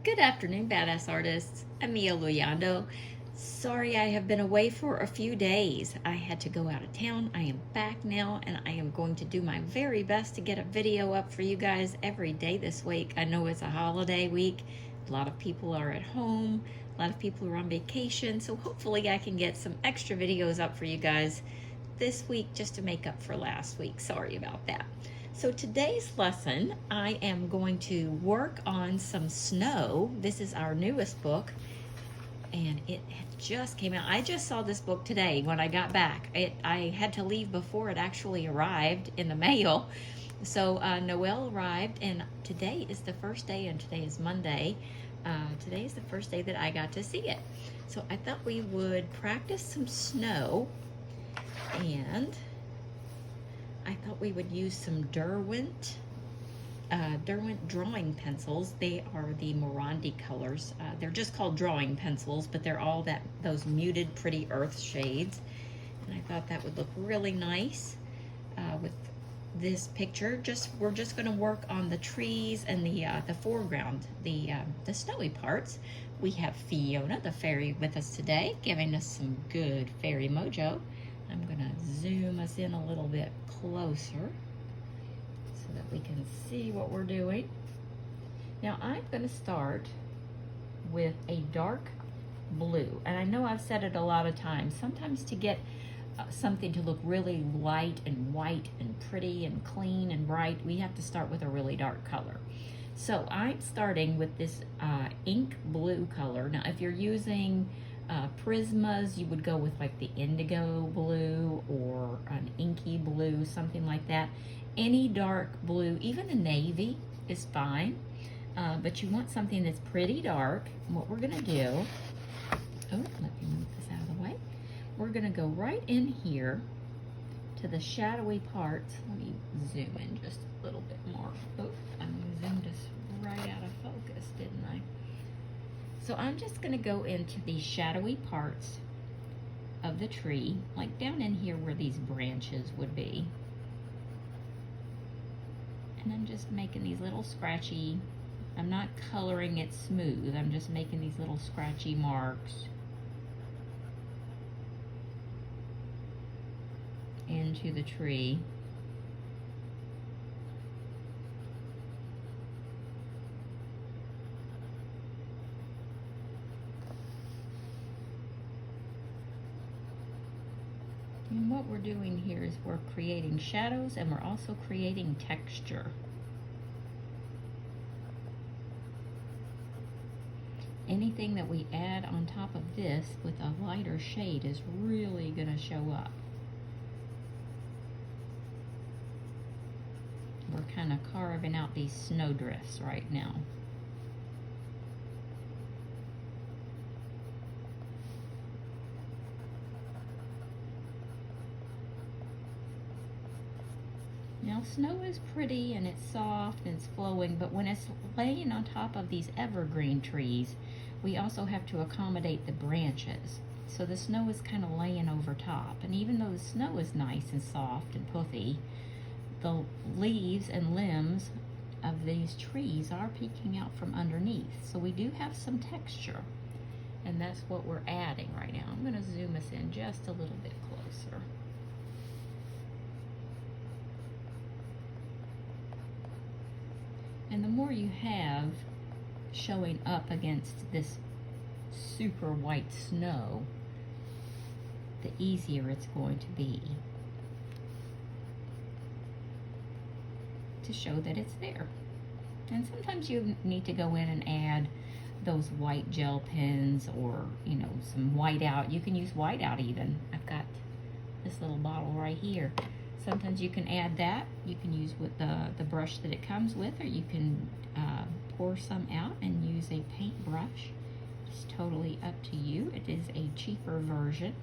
Good afternoon, badass artists. I'm Mia Luyando. Sorry I have been away for a few days. I had to go out of town. I am back now, and I am going to do my very best to get a video up for you guys every day this week. I know it's a holiday week. A lot of people are at home. A lot of people are on vacation, so hopefully I can get some extra videos up for you guys this week just to make up for last week. Sorry about that. So today's lesson, I am going to work on some snow. This is our newest book, and it just came out. I just saw this book today when I got back. I had to leave before it actually arrived in the mail. So Noel arrived, and today is the first day, and today is Monday. Today is the first day that I got to see it. So I thought we would practice some snow, and I thought we would use some Derwent drawing pencils. They are the Morandi colors. They're just called drawing pencils, but they're all those muted, pretty earth shades. And I thought that would look really nice with this picture. We're just going to work on the trees and the foreground, the snowy parts. We have Fiona, the fairy, with us today, giving us some good fairy mojo. I'm going to zoom us in a little bit closer so that we can see what we're doing. Now I'm going to start with a dark blue, and I know I've said it a lot of times. Sometimes to get something to look really light and white and pretty and clean and bright, we have to start with a really dark color. So I'm starting with this ink blue color. Now if you're using Prismas, you would go with like the indigo blue or an inky blue, something like that. Any dark blue, even a navy is fine, but you want something that's pretty dark. And what we're gonna do, let me move this out of the way. We're gonna go right in here to the shadowy parts. Let me zoom in just a little bit more. Oh, I zoomed us right out of focus, didn't I? So I'm just going to go into the shadowy parts of the tree, like down in here where these branches would be. And I'm just making these little scratchy, I'm not coloring it smooth, I'm just making these little scratchy marks into the tree. And what we're doing here is we're creating shadows, and we're also creating texture. Anything that we add on top of this with a lighter shade is really going to show up. We're kind of carving out these snowdrifts right now. Now snow is pretty and it's soft and it's flowing, but when it's laying on top of these evergreen trees, we also have to accommodate the branches. So the snow is kind of laying over top, and even though the snow is nice and soft and puffy, the leaves and limbs of these trees are peeking out from underneath. So we do have some texture, and that's what we're adding right now. I'm going to zoom us in just a little bit closer. And the more you have showing up against this super white snow, the easier it's going to be to show that it's there. And sometimes you need to go in and add those white gel pens, or some whiteout. You can use whiteout even. I've got this little bottle right here. Sometimes you can add that. You can use with the brush that it comes with, or you can pour some out and use a paintbrush. It's totally up to you. It is a cheaper version.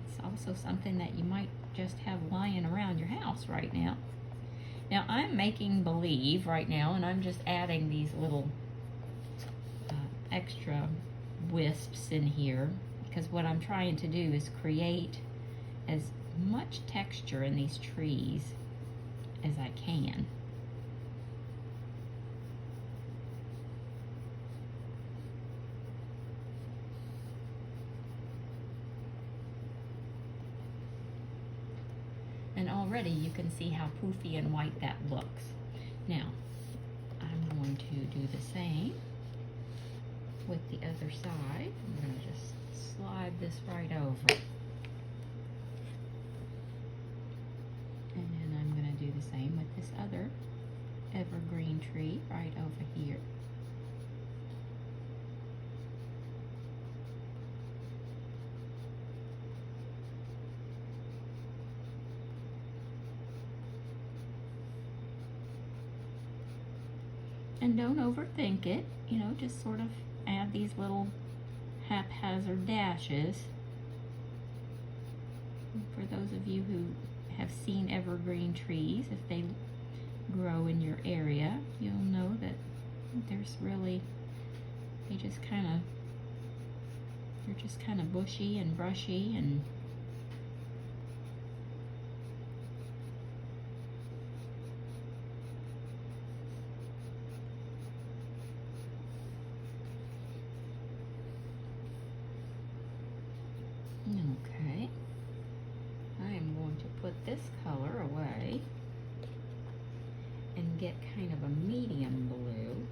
It's also something that you might just have lying around your house right now. Now I'm making believe right now, and I'm just adding these little extra wisps in here, because what I'm trying to do is create as much texture in these trees as I can. already you can see how poofy and white that looks. Now, I'm going to do the same with the other side. I'm going to just slide this right over. And then I'm going to do the same with this other evergreen tree right over here. And don't overthink it, you know, just sort of add these little haphazard dashes. For those of you who have seen evergreen trees, if they grow in your area, you'll know that there's really, they're just kind of bushy and brushy and okay. I am going to put this color away and get kind of a medium blue.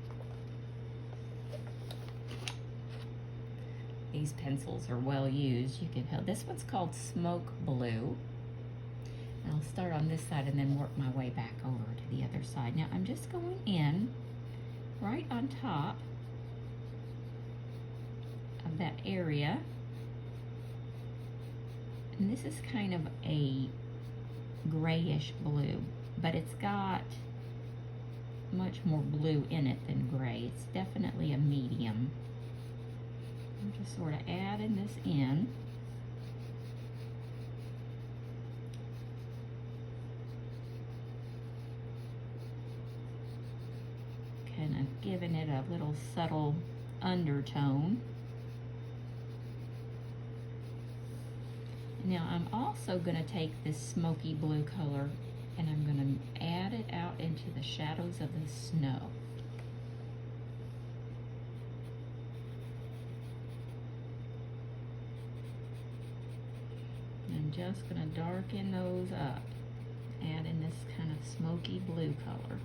These pencils are well used. You can tell this one's called Smoke Blue. And I'll start on this side and then work my way back over to the other side. Now I'm just going in right on top of that area. And this is kind of a grayish blue, but it's got much more blue in it than gray. It's definitely a medium. I'm just sort of adding this in. Kind of giving it a little subtle undertone. Now I'm also going to take this smoky blue color and I'm going to add it out into the shadows of the snow. I'm just going to darken those up, adding this kind of smoky blue color.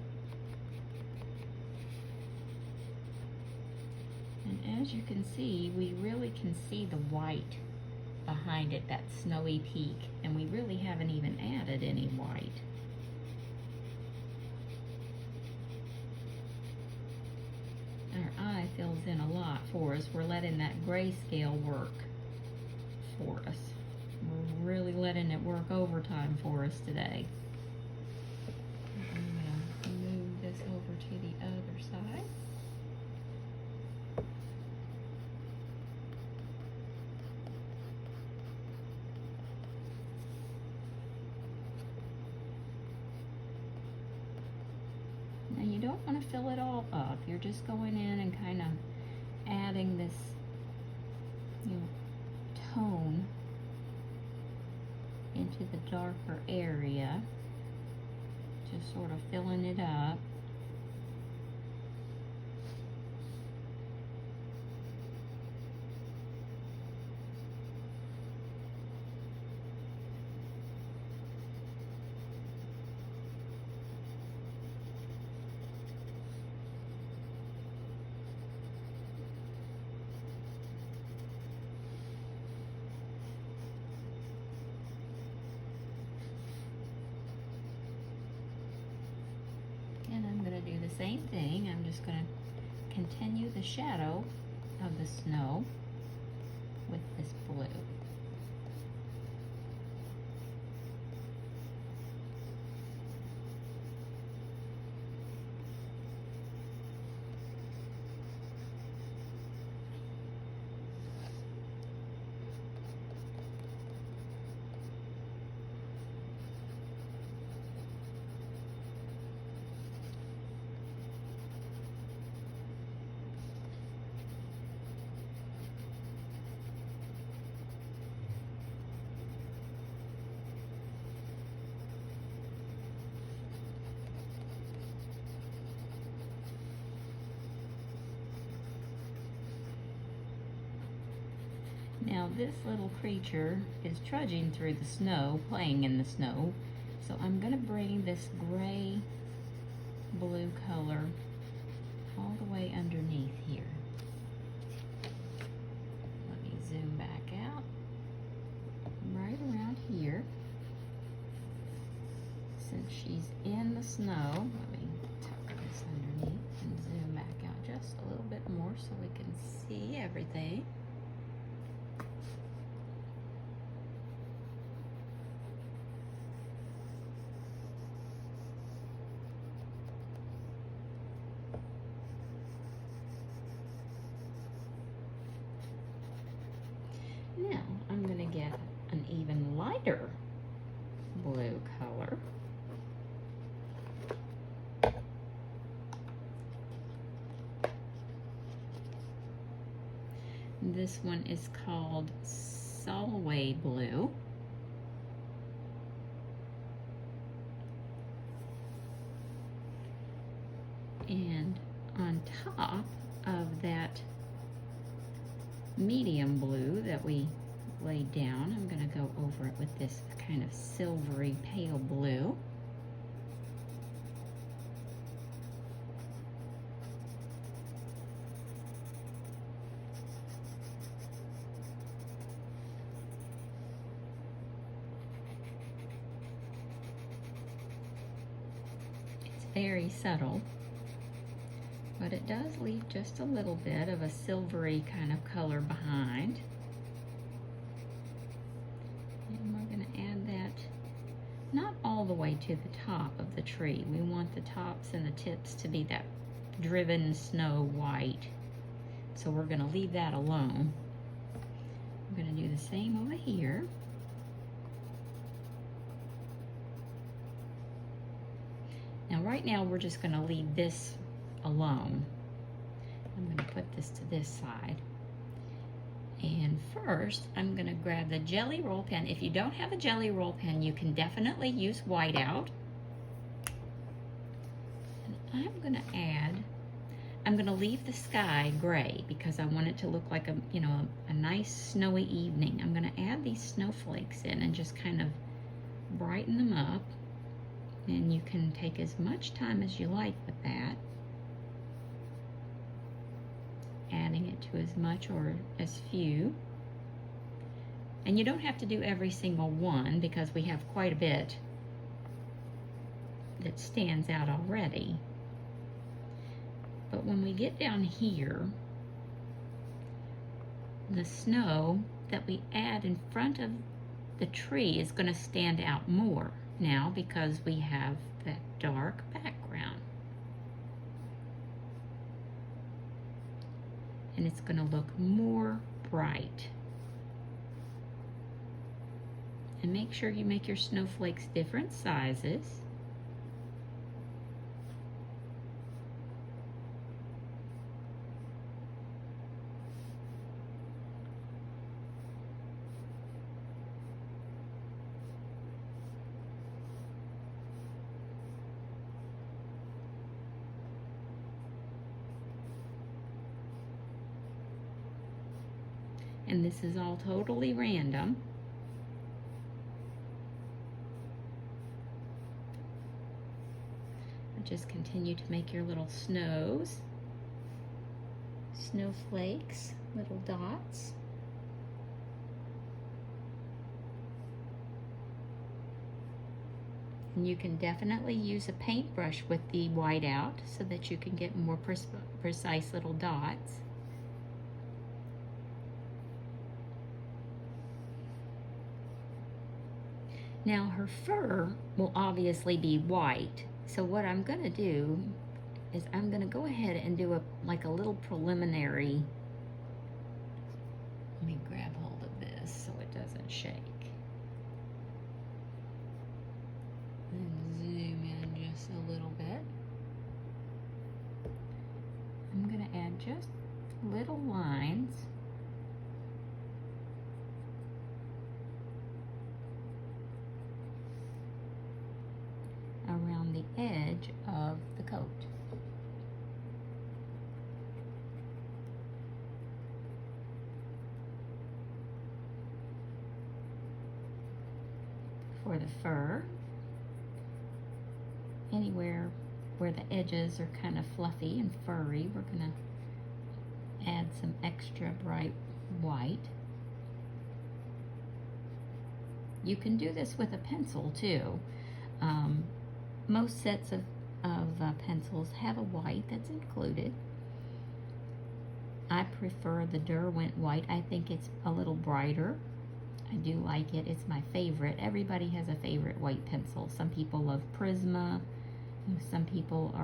And as you can see, we really can see the white behind it, that snowy peak, and we really haven't even added any white. Our eye fills in a lot for us. We're letting that grayscale work for us. We're really letting it work overtime for us today. I'm going to move this over to the other side. Now you don't want to fill it all up. You're just going in and kind of adding this, you know, tone into the darker area. Just sort of filling it up. And I'm going to do the same thing. I'm just going to continue the shadow of the snow with this blue. Now this little creature is trudging through the snow, playing in the snow, So I'm going to bring this gray blue color all the way underneath here. Let me zoom back out. Right around here. Since she's in the snow, let me tuck this underneath and zoom back out just a little bit more so we can see everything. Now I'm going to get an even lighter blue color. This one is called Solway Blue. And on top of that medium blue that we laid down, I'm going to go over it with this kind of silvery pale blue. It's very subtle, but it does leave just a little bit of a silvery kind of color behind. And we're going to add that not all the way to the top of the tree. We want the tops and the tips to be that driven snow white. So we're going to leave that alone. I'm going to do the same over here. Now right now we're just going to leave this alone. I'm going to put this to this side. And first, I'm going to grab the Gellyroll pen. If you don't have a Gellyroll pen, you can definitely use whiteout. And I'm going to add, I'm going to leave the sky gray because I want it to look like a, you know, a nice snowy evening. I'm going to add these snowflakes in and just kind of brighten them up. And you can take as much time as you like with that, adding it to as much or as few. And you don't have to do every single one because we have quite a bit that stands out already. But when we get down here, the snow that we add in front of the tree is going to stand out more now because we have that dark background. And it's going to look more bright. And make sure you make your snowflakes different sizes. And this is all totally random. Just continue to make your little snows, snowflakes, little dots. And you can definitely use a paintbrush with the whiteout so that you can get more precise little dots. Now her fur will obviously be white. So what I'm going to do is I'm going to go ahead and do like a little preliminary. Let me grab hold of this so it doesn't shake. And zoom in just a little bit. I'm going to add just little lines. Around the edge of the coat. For the fur, anywhere where the edges are kind of fluffy and furry, we're gonna add some extra bright white. You can do this with a pencil too. Most sets of pencils have a white that's included. I prefer the Derwent white. I think it's a little brighter. I do like it. It's my favorite. Everybody has a favorite white pencil. Some people love Prisma. Some people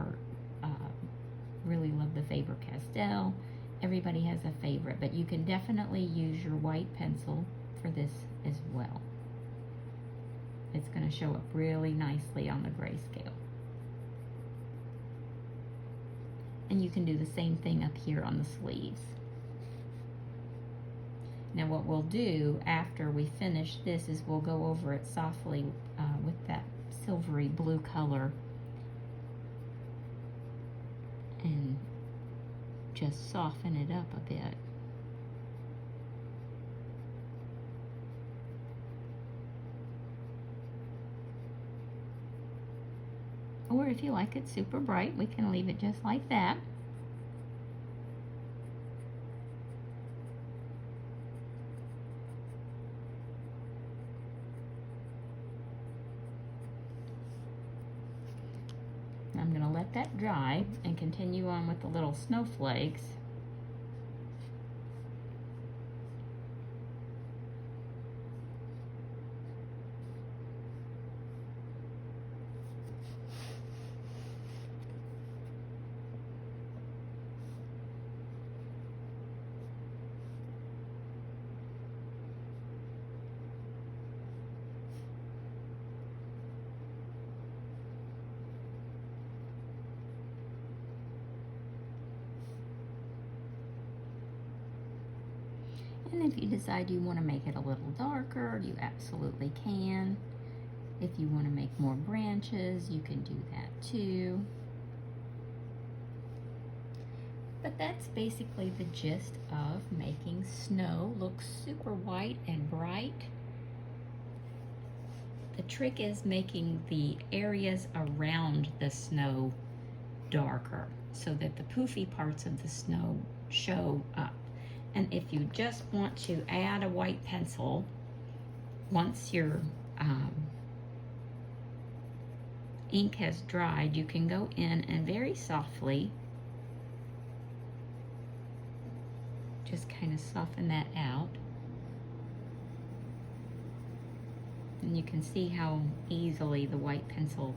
really love the Faber-Castell. Everybody has a favorite, but you can definitely use your white pencil for this as well. It's going to show up really nicely on the grayscale. And you can do the same thing up here on the sleeves. Now what we'll do after we finish this is we'll go over it softly with that silvery blue color and just soften it up a bit. Or if you like it super bright, we can leave it just like that. I'm going to let that dry and continue on with the little snowflakes. And if you decide you want to make it a little darker, you absolutely can. If you want to make more branches, you can do that too. But that's basically the gist of making snow look super white and bright. The trick is making the areas around the snow darker so that the poofy parts of the snow show up. And if you just want to add a white pencil, once your ink has dried, you can go in and very softly just kind of soften that out. And you can see how easily the white pencil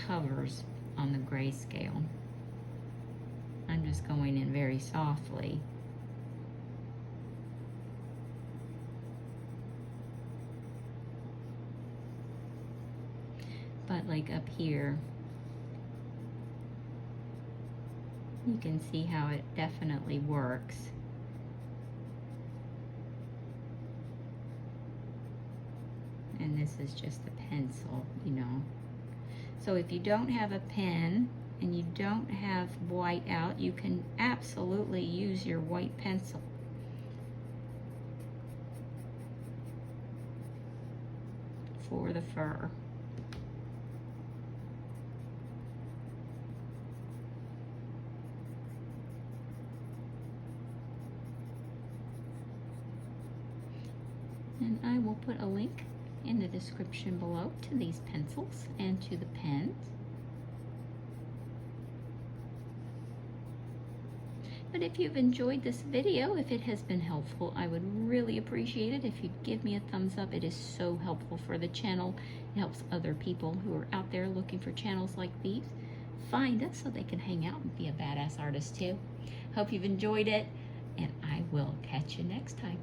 covers on the grayscale. I'm just going in very softly. But like up here, you can see how it definitely works. And this is just a pencil, you know. So if you don't have a pen and you don't have white out, you can absolutely use your white pencil. For the fur. And I will put a link in the description below to these pencils and to the pens. But if you've enjoyed this video, if it has been helpful, I would really appreciate it if you'd give me a thumbs up. It is so helpful for the channel. It helps other people who are out there looking for channels like these find us so they can hang out and be a badass artist too. Hope you've enjoyed it, and I will catch you next time.